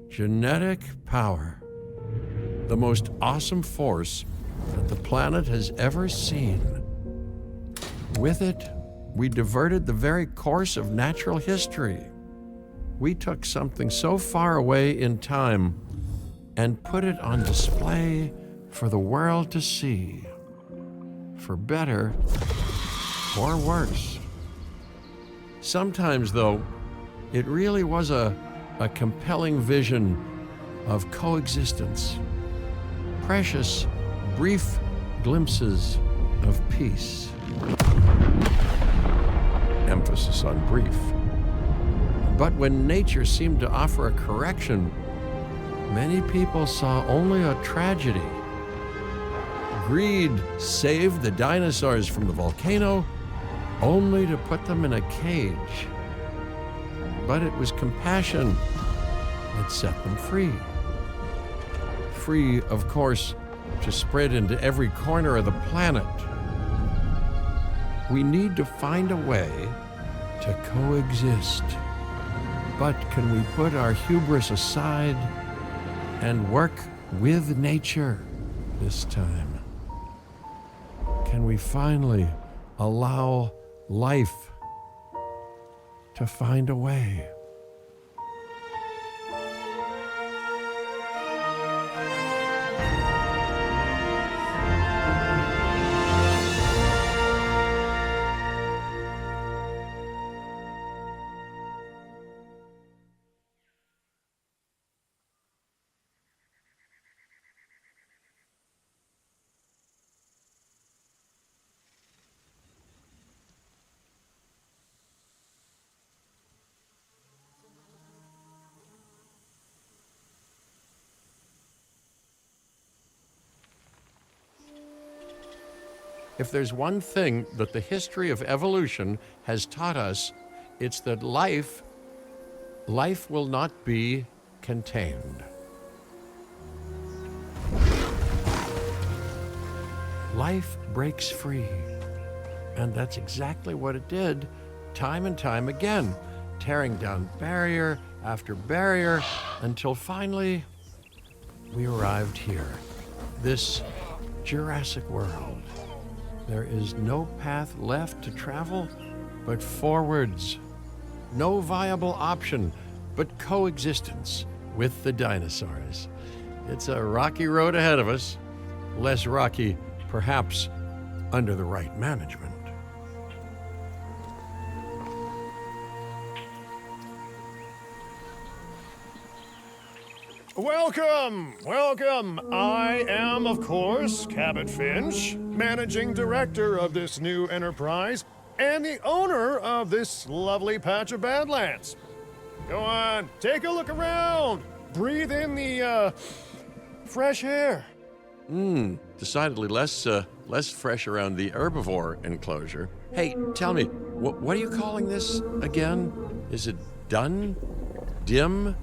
Genetic power. The most awesome force that the planet has ever seen. With it, we diverted the very course of natural history. We took something so far away in time and put it on display for the world to see. For better or worse. Sometimes, though, it really was a compelling vision of coexistence. Precious, brief glimpses of peace. Emphasis on brief. But when nature seemed to offer a correction, many people saw only a tragedy. Greed saved the dinosaurs from the volcano, only to put them in a cage. But it was compassion that set them free. Free, of course, to spread into every corner of the planet. We need to find a way to coexist. But can we put our hubris aside and work with nature this time? Can we finally allow life to find a way? If there's one thing that the history of evolution has taught us, it's that life will not be contained. Life breaks free. And that's exactly what it did, time and time again, tearing down barrier after barrier, until finally we arrived here, this Jurassic world. There is no path left to travel but forwards. No viable option but coexistence with the dinosaurs. It's a rocky road ahead of us. Less rocky, perhaps, under the right management. Welcome, welcome. I am, of course, Cabot Finch, managing director of this new enterprise and the owner of this lovely patch of Badlands. Go on, take a look around. Breathe in the, fresh air. Decidedly less fresh around the herbivore enclosure. Hey, tell me, what are you calling this again? Is it done? Dim?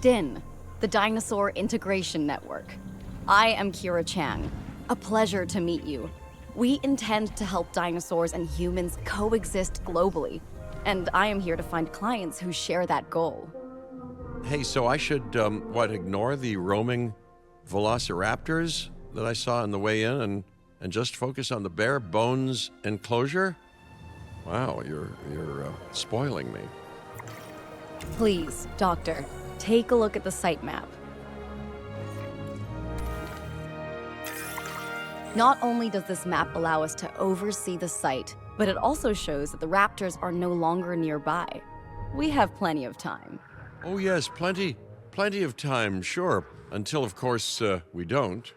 DIN, the Dinosaur Integration Network. I am Kira Chang. A pleasure to meet you. We intend to help dinosaurs and humans coexist globally, and I am here to find clients who share that goal. Hey, so I should, ignore the roaming velociraptors that I saw on the way in and just focus on the bare bones enclosure? Wow, you're spoiling me. Please, Doctor, take a look at the site map. Not only does this map allow us to oversee the site, but it also shows that the raptors are no longer nearby. We have plenty of time. Oh yes, plenty of time, sure. Until, of course, we don't.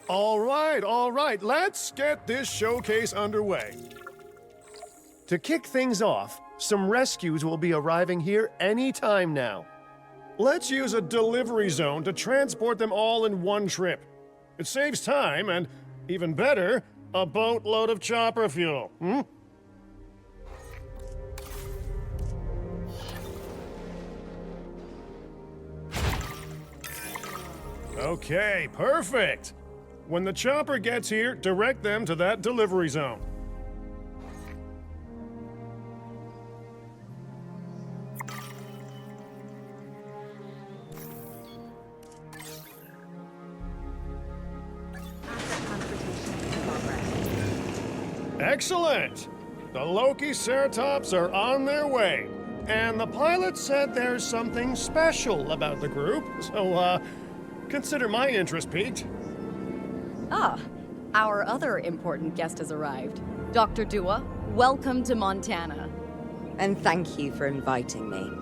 All right, let's get this showcase underway. To kick things off, some rescues will be arriving here any time now. Let's use a delivery zone to transport them all in one trip. It saves time and, even better, a boatload of chopper fuel. Okay, perfect. When the chopper gets here, direct them to that delivery zone. Excellent! The Loki-Ceratops are on their way. And the pilot said there's something special about the group, so, consider my interest piqued. Ah, our other important guest has arrived. Dr. Dua, welcome to Montana. And thank you for inviting me.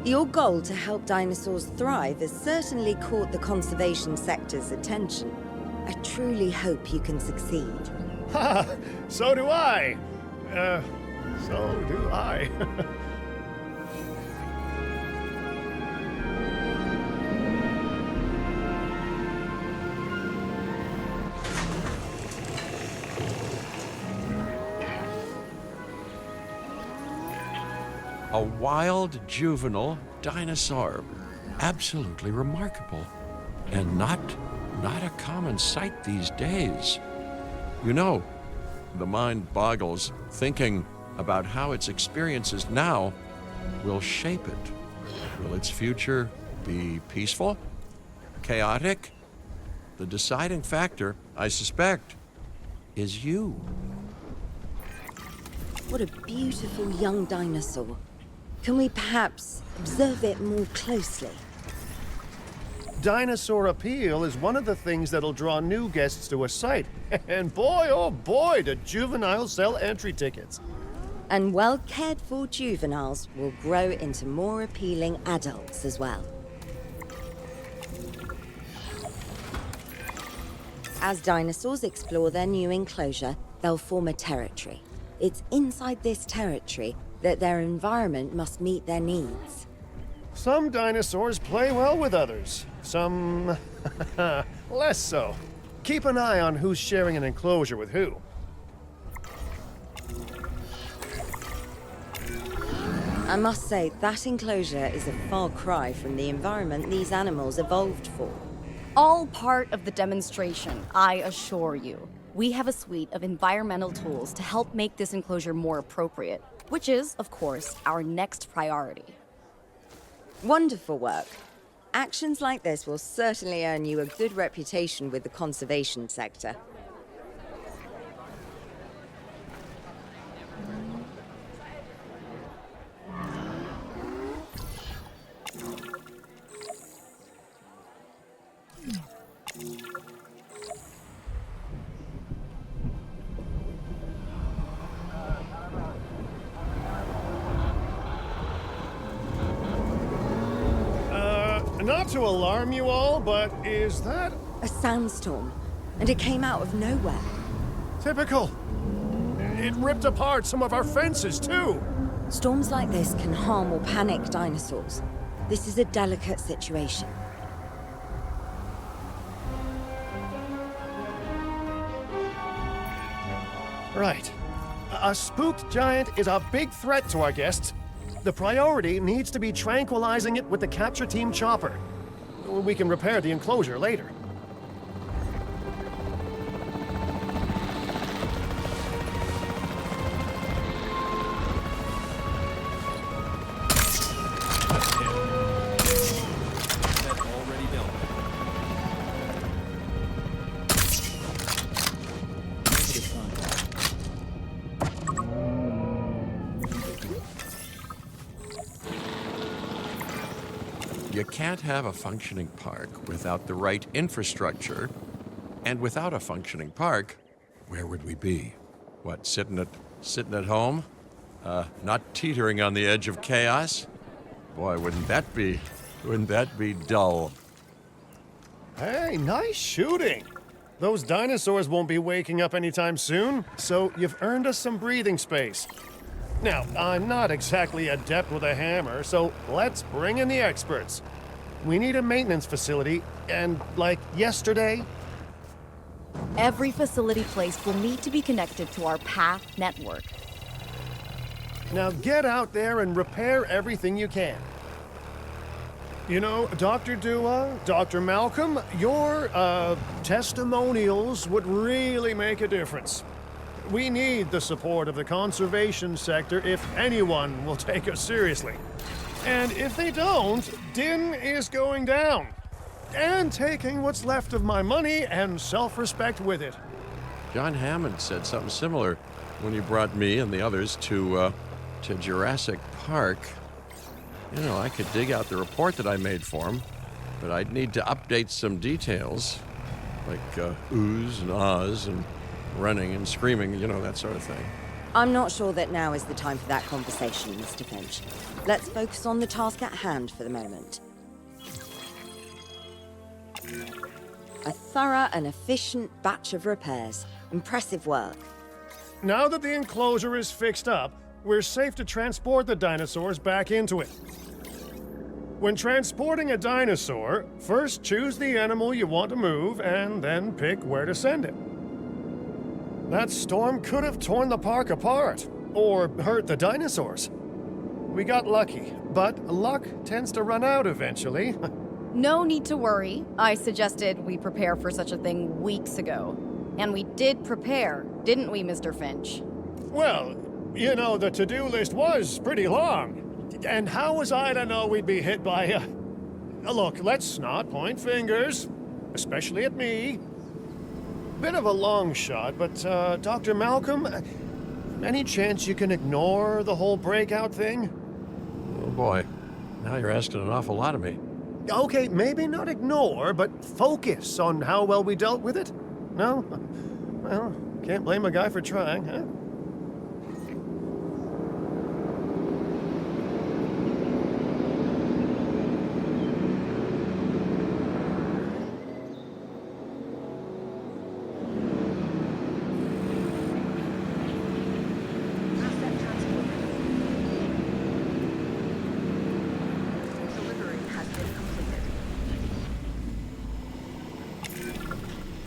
Your goal to help dinosaurs thrive has certainly caught the conservation sector's attention. I truly hope you can succeed. Ha! So do I. So do I. A wild juvenile dinosaur. Absolutely remarkable. And not a common sight these days. You know, the mind boggles thinking about how its experiences now will shape it. Will its future be peaceful? Chaotic? The deciding factor, I suspect, is you. What a beautiful young dinosaur. Can we perhaps observe it more closely? Dinosaur appeal is one of the things that'll draw new guests to a site. And boy, oh boy, do juveniles sell entry tickets. And well-cared-for juveniles will grow into more appealing adults as well. As dinosaurs explore their new enclosure, they'll form a territory. It's inside this territory that their environment must meet their needs. Some dinosaurs play well with others. Some less so. Keep an eye on who's sharing an enclosure with who. I must say, that enclosure is a far cry from the environment these animals evolved for. All part of the demonstration, I assure you. We have a suite of environmental tools to help make this enclosure more appropriate, which is, of course, our next priority. Wonderful work. Actions like this will certainly earn you a good reputation with the conservation sector. Not to alarm you all, but is that A sandstorm, and it came out of nowhere. typical? It ripped apart some of our fences, too. Storms like this can harm or panic dinosaurs. This is a delicate situation. Right. A spooked giant is a big threat to our guests. The priority needs to be tranquilizing it with the capture team chopper. We can repair the enclosure later. You can't have a functioning park without the right infrastructure. And without a functioning park, where would we be? What, sitting at home? Not teetering on the edge of chaos? Boy, wouldn't that be dull? Hey, nice shooting. Those dinosaurs won't be waking up anytime soon, so you've earned us some breathing space. Now, I'm not exactly adept with a hammer, so let's bring in the experts. We need a maintenance facility, and like yesterday, Every facility placed will need to be connected to our path network. now get out there and repair everything you can. You know, Dr. Dua, Dr. Malcolm, your, testimonials would really make a difference. We need the support of the conservation sector if anyone will take us seriously. And if they don't, Din is going down. And taking what's left of my money and self-respect with it. John Hammond said something similar. when you brought me and the others to Jurassic Park. You know, I could dig out the report that I made for him, but I'd need to update some details, like oohs and ahs and running and screaming, you know, that sort of thing. I'm not sure that now is the time for that conversation, Mr. Finch. Let's focus on the task at hand for the moment. A thorough and efficient batch of repairs. Impressive work. Now that the enclosure is fixed up, we're safe to transport the dinosaurs back into it. When transporting a dinosaur, first choose the animal you want to move and then pick where to send it. That storm could have torn the park apart or hurt the dinosaurs. We got lucky, but luck tends to run out eventually. No need to worry. I suggested we prepare for such a thing weeks ago. And we did prepare, didn't we, Mr. Finch? Well, you know, the to-do list was pretty long. And how was I to know we'd be hit by a... Look, let's not point fingers, especially at me. Bit of a long shot, but, Dr. Malcolm, any chance you can ignore the whole breakout thing? Oh boy, now you're asking an awful lot of me. Okay, maybe not ignore, but focus on how well we dealt with it? No? Well, can't blame a guy for trying, huh?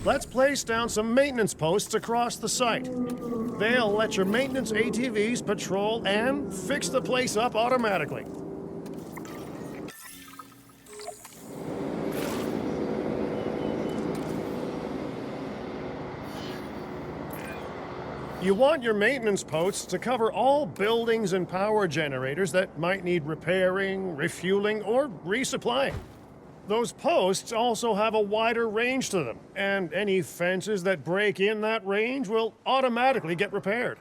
Let's place down some maintenance posts across the site. They'll let your maintenance ATVs patrol and fix the place up automatically. You want your maintenance posts to cover all buildings and power generators that might need repairing, refueling, or resupplying. Those posts also have a wider range to them, and any fences that break in that range will automatically get repaired.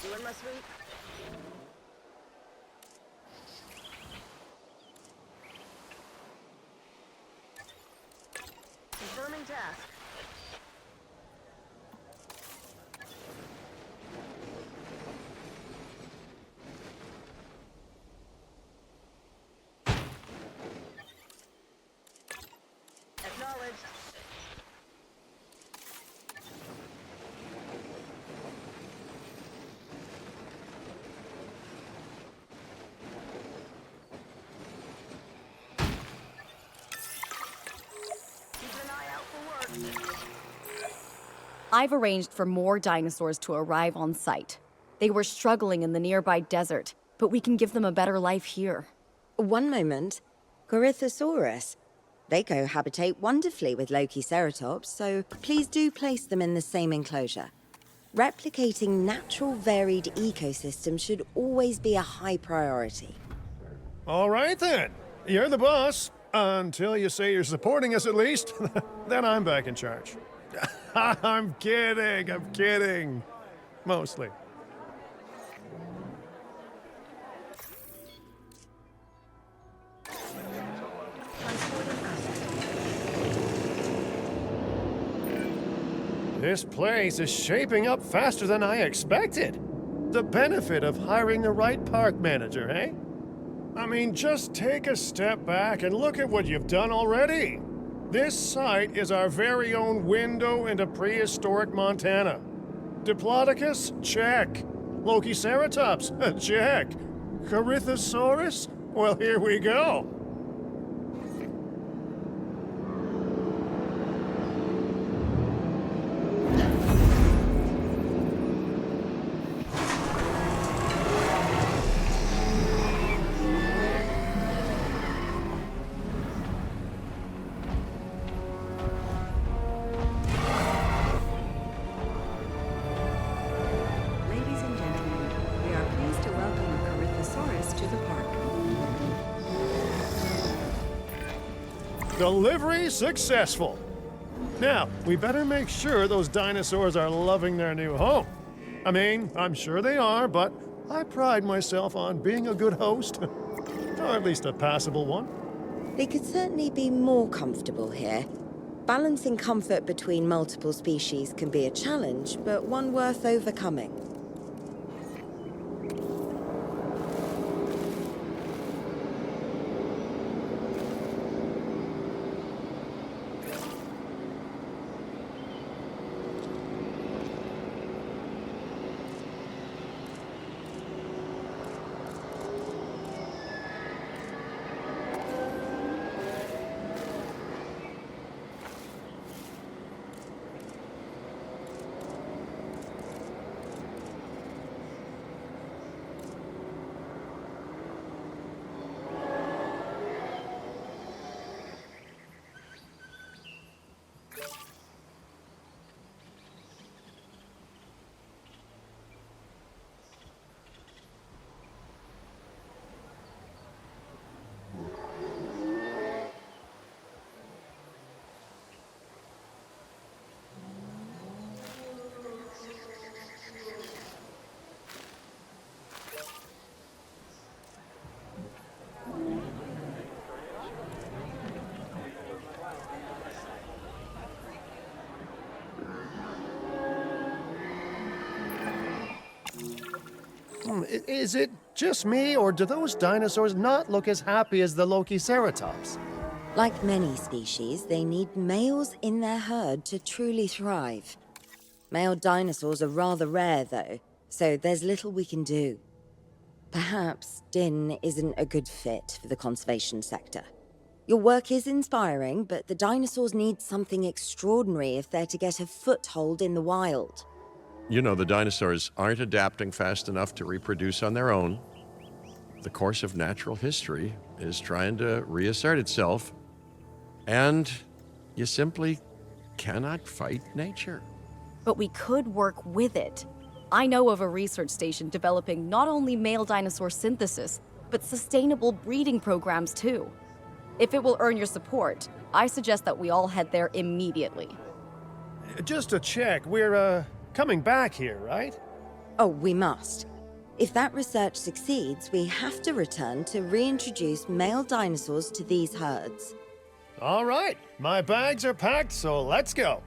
Doing my sweep? Confirming task. Acknowledged. I've arranged for more dinosaurs to arrive on site. They were struggling in the nearby desert, but we can give them a better life here. One moment. Corythosaurus. They cohabitate wonderfully with Lokiceratops, so please do place them in the same enclosure. Replicating natural varied ecosystems should always be a high priority. All right then. You're the boss. Until you say you're supporting us at least. Then I'm back in charge. I'm kidding. Mostly. This place is shaping up faster than I expected. The benefit of hiring the right park manager, eh? I mean, just take a step back and look at what you've done already. This site is our very own window into prehistoric Montana. Diplodocus? Check. Lokiceratops? Check. Corythosaurus? Well, here we go. Delivery successful. Now, we better make sure those dinosaurs are loving their new home. I mean, I'm sure they are, but I pride myself on being a good host. Or at least a passable one. They could certainly be more comfortable here. Balancing comfort between multiple species can be a challenge, but one worth overcoming. Is it just me, or do those dinosaurs not look as happy as the Lokiceratops? Like many species, they need males in their herd to truly thrive. Male dinosaurs are rather rare, though, so there's little we can do. Perhaps Din isn't a good fit for the conservation sector. Your work is inspiring, but the dinosaurs need something extraordinary if they're to get a foothold in the wild. You know, the dinosaurs aren't adapting fast enough to reproduce on their own. The course of natural history is trying to reassert itself, and you simply cannot fight nature. But we could work with it. I know of a research station developing not only male dinosaur synthesis, but sustainable breeding programs too. If it will earn your support, I suggest that we all head there immediately. Just to check, we're, coming back here, right? Oh, we must. If that research succeeds, we have to return to reintroduce male dinosaurs to these herds. All right, my bags are packed, so let's go.